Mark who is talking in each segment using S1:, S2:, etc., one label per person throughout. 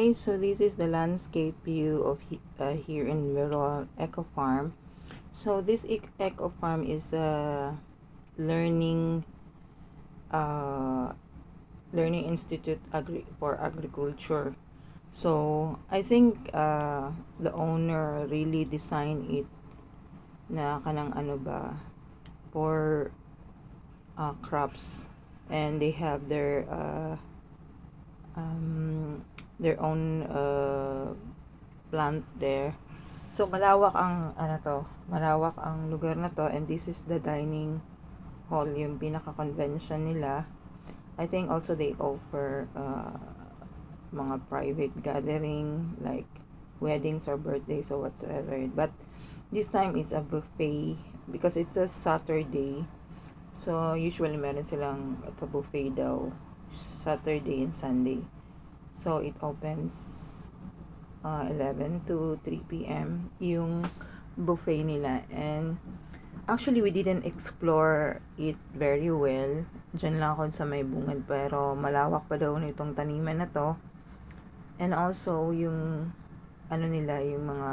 S1: Okay, so this is the landscape view of here in Virol Eco Farm. So this Eco Farm is a learning uh, learning institute for agriculture. So I think the owner really designed it na kanang ano ba for crops, and they have their own plant there. So malawak ang lugar na to, and this is the dining hall, yung pinaka-convention nila. I think also they offer mga private gathering like weddings or birthdays or whatsoever. But this time is a buffet because it's a Saturday. So usually meron silang pa-buffet daw Saturday and Sunday. So it opens 11 to 3 p.m. yung buffet nila. And actually, we didn't explore it very well. Diyan lang ako sa may bungad, pero malawak pa daw nitong taniman na to. And also, yung ano nila, yung mga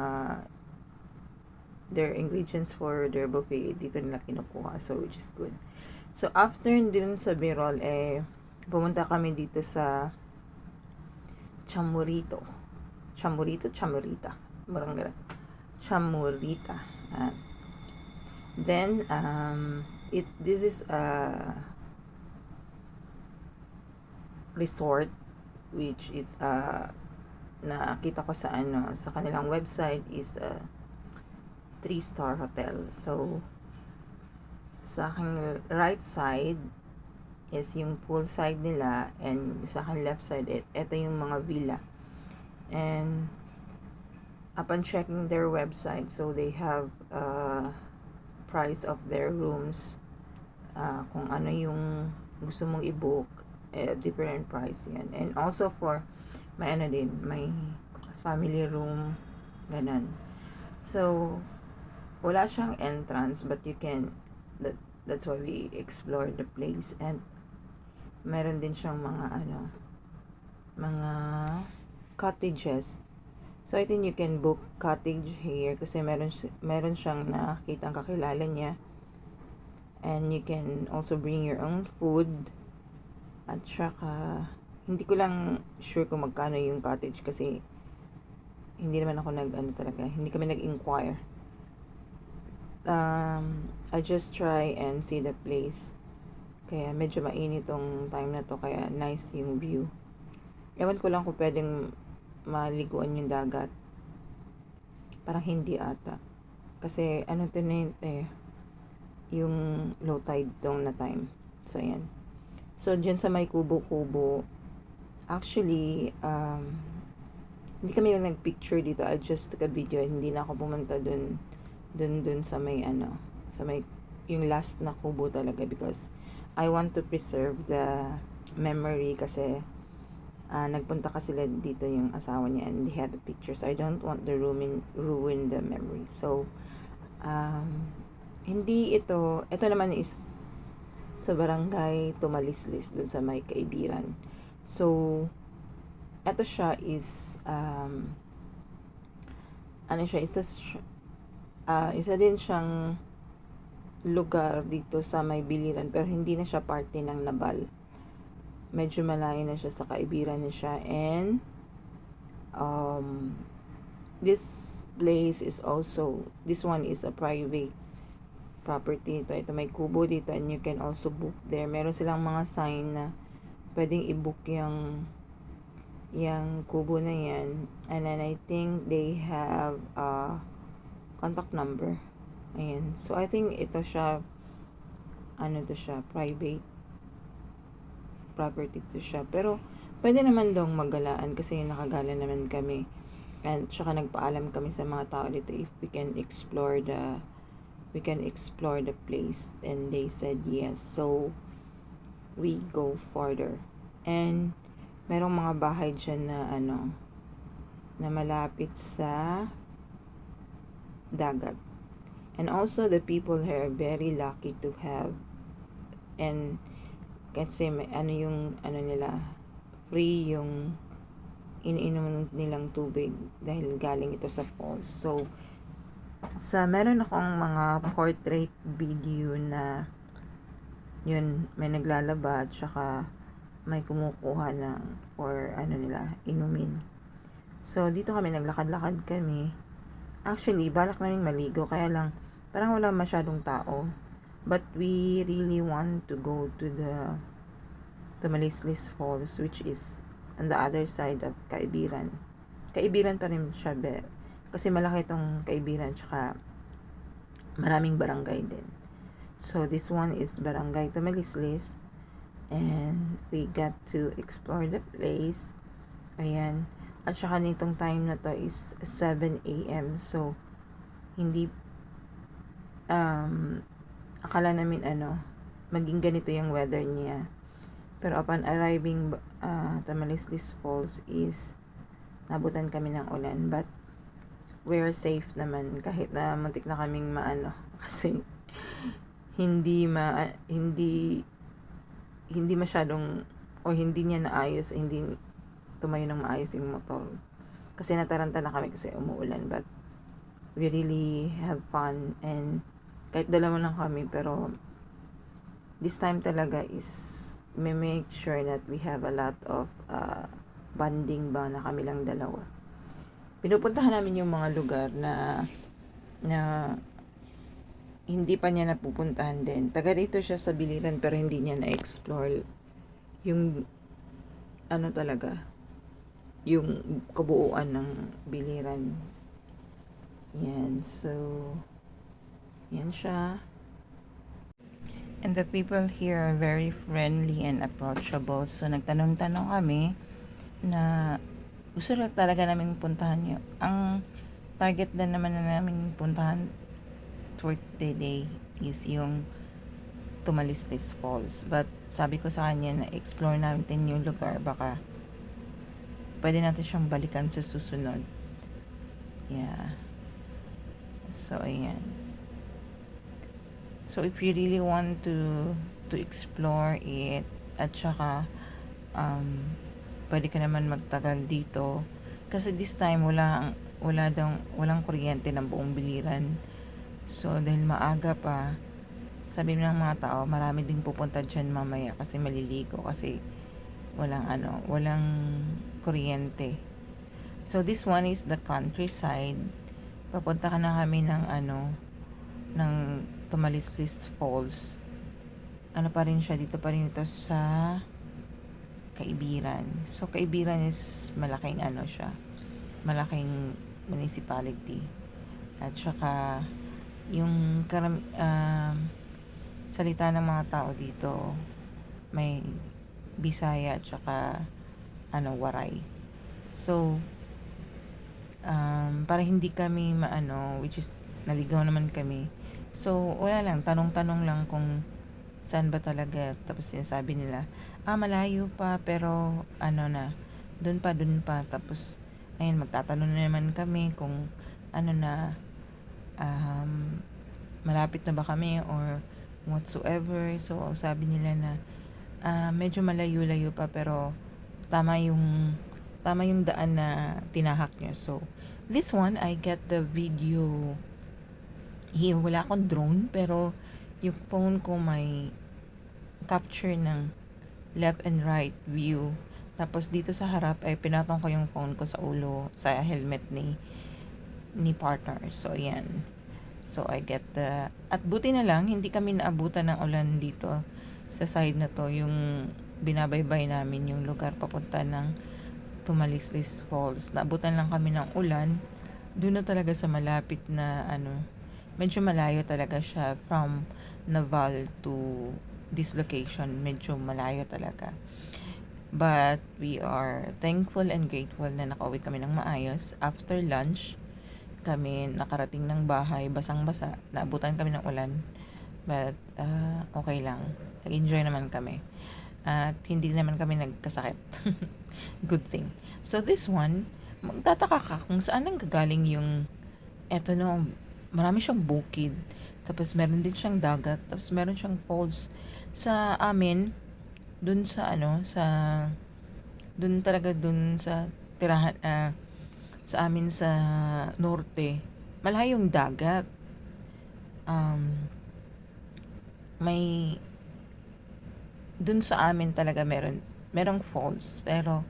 S1: their ingredients for their buffet, dito nila kinukuha. So, which is good. So, after dun sa Birol, pumunta kami dito sa Chamorita. Barangay Chamorita. Then this is a resort which is nakita ko sa sa kanilang website is a 3-star hotel. So sa aking right side is yung pool side nila, and sa aking left side ito yung mga villa. And upon checking their website, so they have price of their rooms, kung ano yung gusto mong i-book, different price yan. And also for may family room, ganun. So wala siyang entrance, but you can that's why we explore the place. And meron din siyang mga cottages. So I think you can book cottage here kasi meron siyang nakitang kakilala niya. And you can also bring your own food. At saka hindi ko lang sure kung magkano yung cottage kasi hindi naman ako hindi kami nag-inquire. I just try and see the place. Kaya medyo mainit tong time na to, kaya nice yung view. Ewan ko lang kung pwedeng maliguan yung dagat. Parang hindi ata. Kasi yung low tide dong na time. So ayan. So dyan sa may kubo-kubo, actually hindi kami nag-picture dito. I just took a video. Hindi na ako pumunta dun sa may yung last na kubo talaga, because I want to preserve the memory. Kasi nagpunta kasi sila dito yung asawa niya, and they had the pictures. I don't want the ruin the memory. So hindi ito naman is sa barangay Tumalislis dun sa may Kaibiran. So ito siya is isa din siyang lugar dito sa may Biliran, pero hindi na siya parte ng Nabal. Medyo malayo na siya sa Kaibiran na siya. And this one is a private property. Ito may kubo dito, and you can also book there. Meron silang mga sign na pwedeng i-book yung kubo na yan. And then I think they have a contact number. Ayan. So I think ito siya private property to siya. Pero pwede naman dong maggalaan kasi nakagala naman kami. And saka nagpaalam kami sa mga tao dito if we can explore the place, and they said yes. So we go further. And merong mga bahay dyan na malapit sa dagat. And also the people here are very lucky to have, and kasi may nila free yung iniinom nilang tubig dahil galing ito sa falls. So, meron akong mga portrait video na yun, may naglalaba at saka may kumukuha ng or nila, inumin. So, dito kami, naglakad-lakad kami. Actually, balak namin maligo, kaya lang, parang wala masyadong tao. But we really want to go to the Malislis Falls, which is on the other side of Kaibiran. Kaibiran pa rin siya, kasi malaki itong Kaibiran, tsaka maraming barangay din. So, this one is Barangay Tamalislis, and we got to explore the place. Ayan. At saka nitong time na to is 7 a.m. So, hindi, akala namin maging ganito yung weather niya. Pero upon arriving Tamalislis Falls is nabutan kami ng ulan. But, we're safe naman kahit na muntik na kaming kasi hindi masyadong o hindi niya naayos, hindi tumayo ng maayos yung motor. Kasi nataranta na kami kasi umuulan, but we really have fun, and kahit dalawa lang kami, pero this time talaga is may make sure that we have a lot of bonding ba na kami lang dalawa. Pinupuntahan namin yung mga lugar na hindi pa niya napupuntahan din. Taga rito siya sa Biliran, pero hindi niya na-explore yung talaga, yung kabuuan ng Biliran. Yan. So, yan siya. And the people here are very friendly and approachable. So, nagtanong-tanong kami na gusto lang talaga namin puntahan yun. Ang target din naman na namin puntahan for the day is yung Tamalislis Falls. But sabi ko sa kanya na explore natin yung lugar, baka pwede natin siyang balikan sa susunod. Yeah. So, ayan. So, if you really want to explore it, at saka pwede ka naman magtagal dito. Kasi this time walang kuryente ng buong Biliran. So, dahil maaga pa, sabi ng mga tao, marami ding pupunta dyan mamaya kasi maliligo, kasi walang kuryente. So, this one is the countryside. Papunta ka na kami ng ng Tamalislis Falls. Pa rin siya, dito pa rin ito sa Kaibiran. So, Kaibiran is malaking siya, malaking municipality. At saka yung salita ng mga tao dito, may Bisaya at saka Waray. So, para hindi kami which is naligaw naman kami. So, wala lang, tanong-tanong lang kung saan ba talaga. Tapos sinasabi nila, malayo pa, pero dun pa. Tapos, ayun, magtatanong na naman kami kung malapit na ba kami or whatsoever. So, sabi nila na medyo malayo-layo pa, pero tama yung daan na tinahak nyo. So, this one, I get the video here. Wala akong drone, pero yung phone ko may capture ng left and right view. Tapos dito sa harap ay pinatong ko yung phone ko sa ulo, sa helmet ni partner. So, ayan. So, I get at buti na lang, hindi kami naabutan ng ulan dito sa side na to. Yung binabaybay namin yung lugar papunta ng Tamalislis Falls. Naabutan lang kami ng ulan. Doon na talaga sa malapit na medyo malayo talaga siya from Naval to this location. Medyo malayo talaga. But we are thankful and grateful na nakauwi kami ng maayos. After lunch, kami nakarating ng bahay, basang-basa. Naabutan kami ng ulan. But, okay lang. Nag-enjoy naman kami. At hindi naman kami nagkasakit. Good thing. So, this one, magtataka ka kung saan nang gagaling yung, marami siyang bukid. Tapos, meron din siyang dagat. Tapos, meron siyang falls. Sa amin, dun sa tirahan, sa amin sa norte, malayong dagat. May dun sa amin talaga merong falls, pero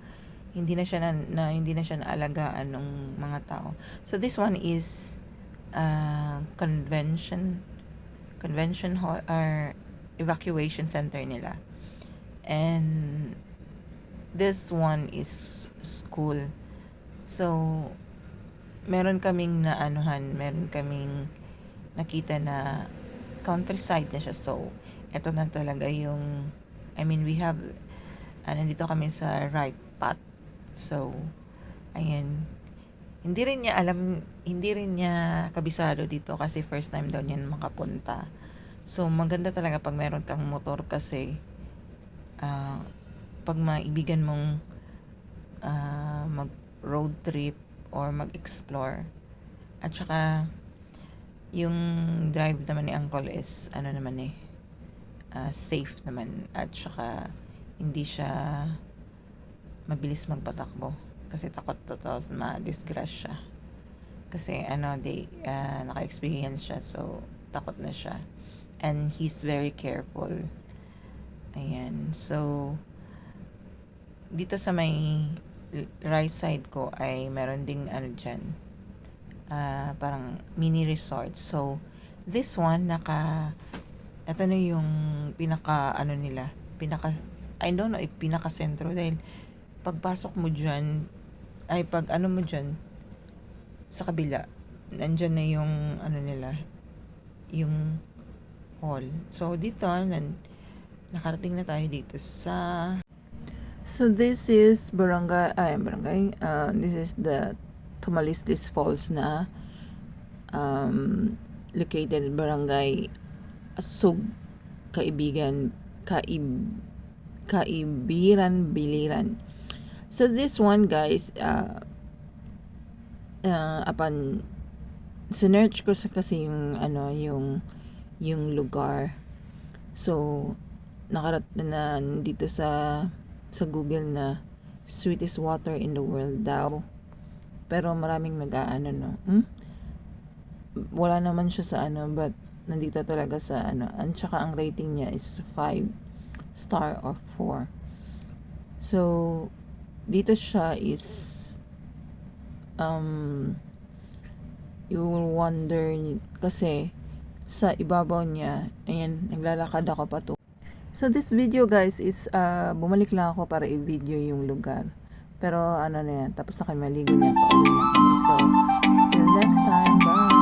S1: hindi na siya naalagaan ng mga tao. So this one is convention hall or evacuation center nila. And this one is school. So meron kaming nakita na countryside na siya. So ito na talaga yung, we have nandito kami sa right path. So ayan, hindi rin niya kabisado dito kasi first time daw niya makapunta. So maganda talaga pag meron kang motor kasi pag maibigan mong mag road trip or mag-explore, at saka yung drive naman ni Uncle is safe naman, at saka hindi siya mabilis magpatakbo kasi takot ma-disgrasya kasi naka-experience siya, so takot na siya, and he's very careful. Ayan, so dito sa may right side ko ay meron ding dyan, parang mini resort. So this one ito na yung pinaka I don't know if pinaka sentro, dahil pagpasok mo dyan sa kabila, nandyan na yung yung hall. So dito nakarating na tayo dito sa, so this is this is the Tumalislis Falls na located barangay Asug, Kaibiran, Biliran. So this one, guys, upon sinearch ko kasi yung lugar. So na dito sa Google na sweetest water in the world daw. Pero maraming wala naman siya sa but nandito talaga sa at saka ang rating niya is 5 star or 4. So dito siya is you will wonder kasi sa ibabaw niya, ayan, naglalakad ako pa to. So this video, guys, is bumalik lang ako para i-video yung lugar. Pero na yan, tapos na kayo maligo niya. So till next time, bye!